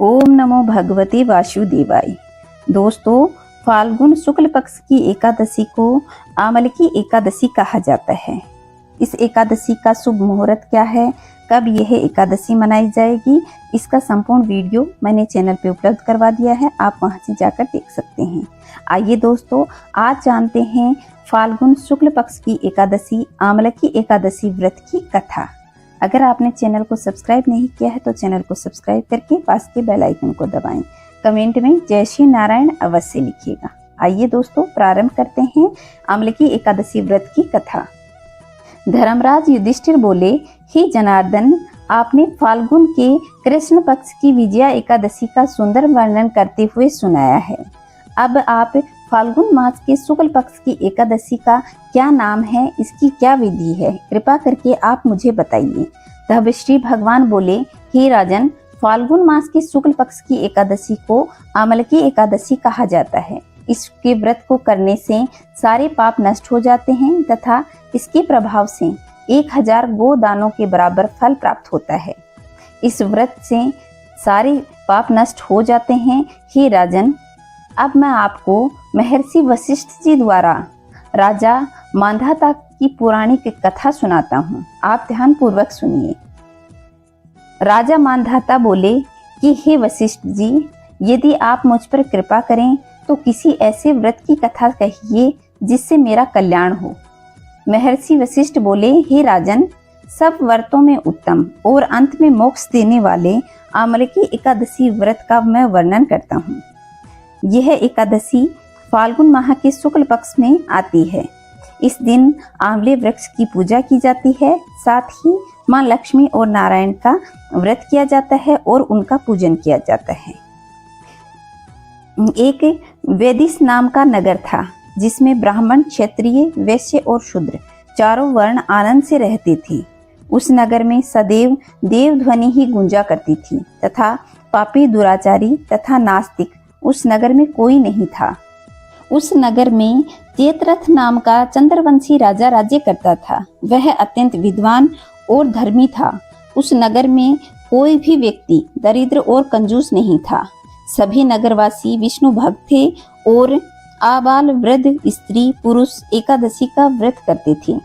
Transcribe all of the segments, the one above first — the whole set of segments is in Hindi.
ओम नमो भगवते वासुदेवाय। दोस्तों, फाल्गुन शुक्ल पक्ष की एकादशी को आमलकी एकादशी कहा जाता है। इस एकादशी का शुभ मुहूर्त क्या है, कब यह एकादशी मनाई जाएगी, इसका संपूर्ण वीडियो मैंने चैनल पे उपलब्ध करवा दिया है, आप वहां से जाकर देख सकते हैं। आइए दोस्तों, आज जानते हैं फाल्गुन शुक्ल पक्ष की एकादशी आमलकी एकादशी व्रत की कथा। अगर आपने चैनल को सब्सक्राइब नहीं किया है तो चैनल को सब्सक्राइब करके पास के बेल आइकन को दबाएं। कमेंट में जय श्री नारायण अवश्य लिखिएगा। आइए दोस्तों, प्रारंभ करते हैं आमलकी एकादशी व्रत की कथा। धर्मराज युधिष्ठिर बोले, हे जनार्दन, आपने फाल्गुन के कृष्ण पक्ष की विजया एकादशी का सुंदर वर्णन करते हुए सुनाया है। अब आप फाल्गुन मास के शुक्ल पक्ष की एकादशी का क्या नाम है, इसकी क्या विधि है, कृपा करके आप मुझे बताइए। तब श्री भगवान बोले, हे राजन, फाल्गुन मास के शुक्ल पक्ष की एकादशी को आमलकी एकादशी कहा जाता है। इसके व्रत को करने से सारे पाप नष्ट हो जाते हैं तथा इसके प्रभाव से 1000 गोदानों के बराबर फल प्राप्त होता है। इस व्रत से सारे पाप नष्ट हो जाते हैं। हे राजन, अब मैं आपको महर्षि वशिष्ठ जी द्वारा राजा मांधाता की पौराणिक कथा सुनाता हूँ। आप ध्यान पूर्वक सुनिए। राजा मांधाता बोले कि हे वशिष्ठ जी, यदि आप मुझ पर कृपा करें तो किसी ऐसे व्रत की कथा कहिए जिससे मेरा कल्याण हो। महर्षि वशिष्ठ बोले, हे राजन, सब व्रतों में उत्तम और अंत में मोक्ष देने वाले आमलकी एकादशी व्रत का मैं वर्णन करता हूँ। यह एकादशी फाल्गुन माह के शुक्ल पक्ष में आती है। इस दिन आंवले वृक्ष की पूजा की जाती है, साथ ही मां लक्ष्मी और नारायण का व्रत किया जाता है और उनका पूजन किया जाता है। एक वेदिस नाम का नगर था जिसमें ब्राह्मण, क्षत्रिय, वैश्य और शूद्र चारों वर्ण आनंद से रहते थे। उस नगर में सदैव देव ध्वनि ही गूंजा करती थी तथा पापी, दुराचारी तथा नास्तिक उस नगर में कोई नहीं था। उस नगर में चेतरथ नाम का चंद्रवंशी राजा राज्य करता था। वह अत्यंत विद्वान और धर्मी था। उस नगर में कोई भी व्यक्ति दरिद्र और कंजूस नहीं था। सभी नगरवासी विष्णु भक्त थे और आबाल, वृद्ध, स्त्री, पुरुष एकादशी का व्रत करते थे।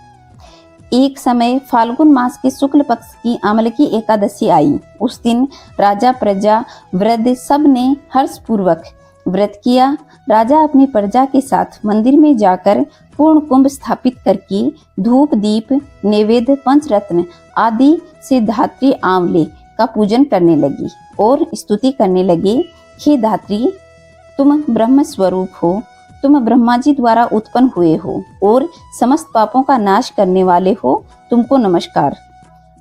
एक समय फाल्गुन मास के शुक्ल पक्ष की आमलकी एकादशी आई। उस दिन राजा, प्रजा, वृद्ध सब ने हर्षपूर्वक व्रत किया। राजा अपनी प्रजा के साथ मंदिर में जाकर पूर्ण कुंभ स्थापित करके धूप, दीप, नैवेद्य, पंचरत्न आदि से धात्री आंवले का पूजन करने लगी और स्तुति करने लगे, हे धात्री, तुम ब्रह्म स्वरूप हो, तुम ब्रह्मा जी द्वारा उत्पन्न हुए हो और समस्त पापों का नाश करने वाले हो, तुमको नमस्कार।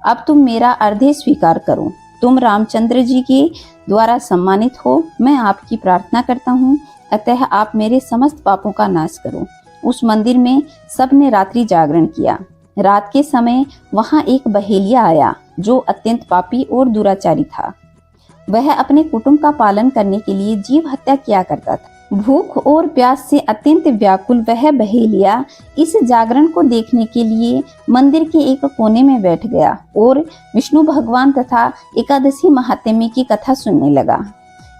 अब तुम मेरा अर्घ्य स्वीकार करो। तुम रामचंद्र जी के द्वारा सम्मानित हो। मैं आपकी प्रार्थना करता हूँ, अतः आप मेरे समस्त पापों का नाश करो। उस मंदिर में सबने रात्रि जागरण किया। रात के समय वहाँ एक बहेलिया आया जो अत्यंत पापी और दुराचारी था। वह अपने कुटुंब का पालन करने के लिए जीव हत्या किया करता था। भूख और प्यास से अत्यंत व्याकुल वह बहेलिया इस जागरण को देखने के लिए मंदिर के एक कोने में बैठ गया और विष्णु भगवान तथा एकादशी महात्म्य की कथा सुनने लगा।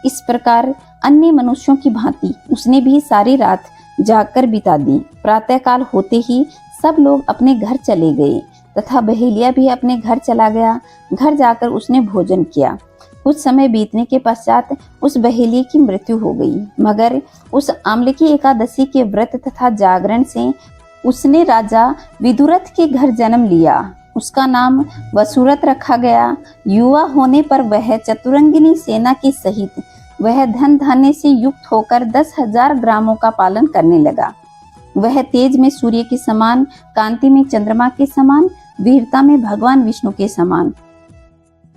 इस प्रकार अन्य मनुष्यों की भांति उसने भी सारी रात जागकर बिता दी। प्रातःकाल होते ही सब लोग अपने घर चले गए तथा बहेलिया भी अपने घर चला गया। घर जाकर उसने भोजन किया। कुछ समय बीतने के पश्चात उस बहेलिये की मृत्यु हो गई, मगर उस आमलकी एकादशी के व्रत तथा जागरण से उसने राजा विदुरथ के घर जन्म लिया। उसका नाम वसुरथ रखा गया। युवा होने पर वह चतुरंगिनी सेना के सहित वह धन धान्य से युक्त होकर 10,000 ग्रामों का पालन करने लगा। वह तेज में सूर्य के समान, कांति में चंद्रमा के समान, वीरता में भगवान विष्णु के समान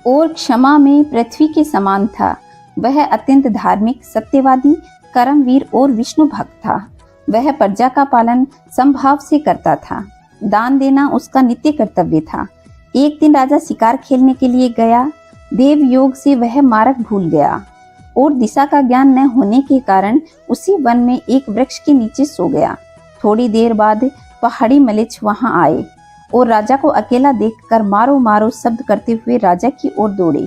और क्षमा में पृथ्वी के समान था। वह अत्यंत धार्मिक, सत्यवादी, कर्मवीर और विष्णु भक्त था। वह प्रजा का पालन समभाव से करता था। दान देना उसका नित्य कर्तव्य था। एक दिन राजा शिकार खेलने के लिए गया। देव योग से वह मार्ग भूल गया और दिशा का ज्ञान न होने के कारण उसी वन में एक वृक्ष के नीचे सो गया। थोड़ी देर बाद पहाड़ी मलेच्छ वहां आए और राजा को अकेला देखकर मारो मारो शब्द करते हुए राजा की ओर दौड़े।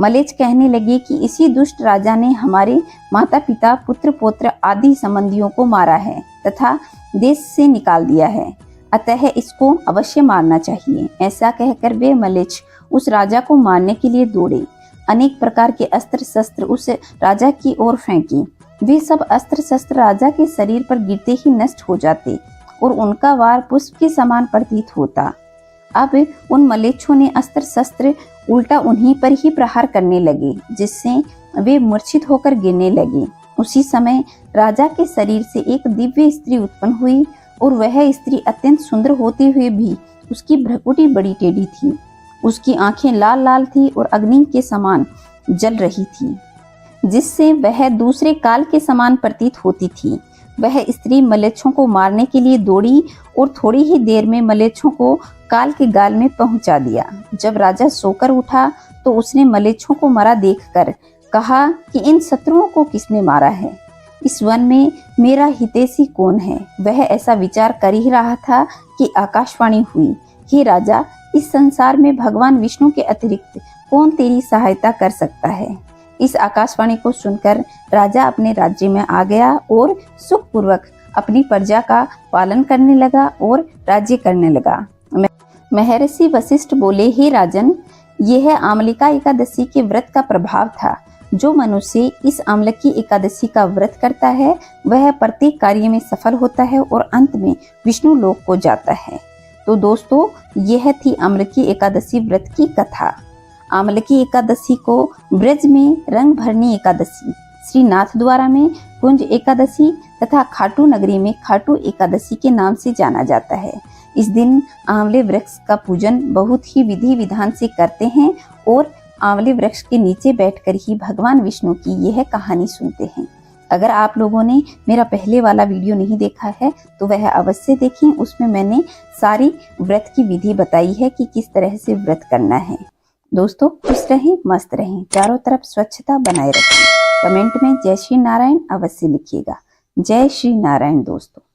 मलेच्छ कहने लगे कि इसी दुष्ट राजा ने हमारे माता पिता, पुत्र पौत्र आदि संबंधियों को मारा है तथा देश से निकाल दिया है, अतः इसको अवश्य मारना चाहिए। ऐसा कहकर वे मलेच्छ उस राजा को मारने के लिए दौड़े। अनेक प्रकार के अस्त्र शस्त्र उस राजा की ओर फेंकी। वे सब अस्त्र शस्त्र राजा के शरीर पर गिरते ही नष्ट हो जाते और उनका वार पुष्प के समान प्रतीत होता। अब उन मलेच्छों ने अस्त्र शस्त्र उल्टा उन्हीं पर ही प्रहार करने लगे, जिससे वे मूर्छित होकर गिरने लगे। उसी समय राजा के शरीर से एक दिव्य स्त्री उत्पन्न हुई और वह स्त्री अत्यंत सुंदर होते हुए भी उसकी भ्रुकुटी बड़ी टेढ़ी थी। उसकी आंखें लाल लाल थी और अग्नि के समान जल रही थी, जिससे वह दूसरे काल के समान प्रतीत होती थी। वह स्त्री मलेच्छों को मारने के लिए दौड़ी और थोड़ी ही देर में मलेच्छों को काल के गाल में पहुंचा दिया। जब राजा सोकर उठा तो उसने मलेच्छों को मरा देखकर कहा कि इन शत्रुओं को किसने मारा है? इस वन में मेरा हितैषी कौन है? वह ऐसा विचार कर ही रहा था कि आकाशवाणी हुई, हे राजा, इस संसार में भगवान विष्णु के अतिरिक्त कौन तेरी सहायता कर सकता है? इस आकाशवाणी को सुनकर राजा अपने राज्य में आ गया और सुखपूर्वक अपनी प्रजा का पालन करने लगा और राज्य करने लगा। महर्षि वशिष्ठ बोले, हे राजन, यह आमलिका एकादशी के व्रत का प्रभाव था। जो मनुष्य इस आमलकी एकादशी का व्रत करता है वह प्रत्येक कार्य में सफल होता है और अंत में विष्णु लोक को जाता है। तो दोस्तों, यह थी आमलकी एकादशी व्रत की कथा। आमलकी एकादशी को ब्रज में रंग भरनी एकादशी, श्री नाथद्वारा में कुंज एकादशी तथा खाटू नगरी में खाटू एकादशी के नाम से जाना जाता है। इस दिन आंवले वृक्ष का पूजन बहुत ही विधि विधान से करते हैं और आंवले वृक्ष के नीचे बैठकर ही भगवान विष्णु की यह कहानी सुनते हैं। अगर आप लोगों ने मेरा पहले वाला वीडियो नहीं देखा है तो वह अवश्य देखें। उसमें मैंने सारी व्रत की विधि बताई है कि किस तरह से व्रत करना है। दोस्तों, खुश रहें, मस्त रहें, चारों तरफ स्वच्छता बनाए रखें। कमेंट में जय श्री नारायण अवश्य लिखिएगा। जय श्री नारायण दोस्तों।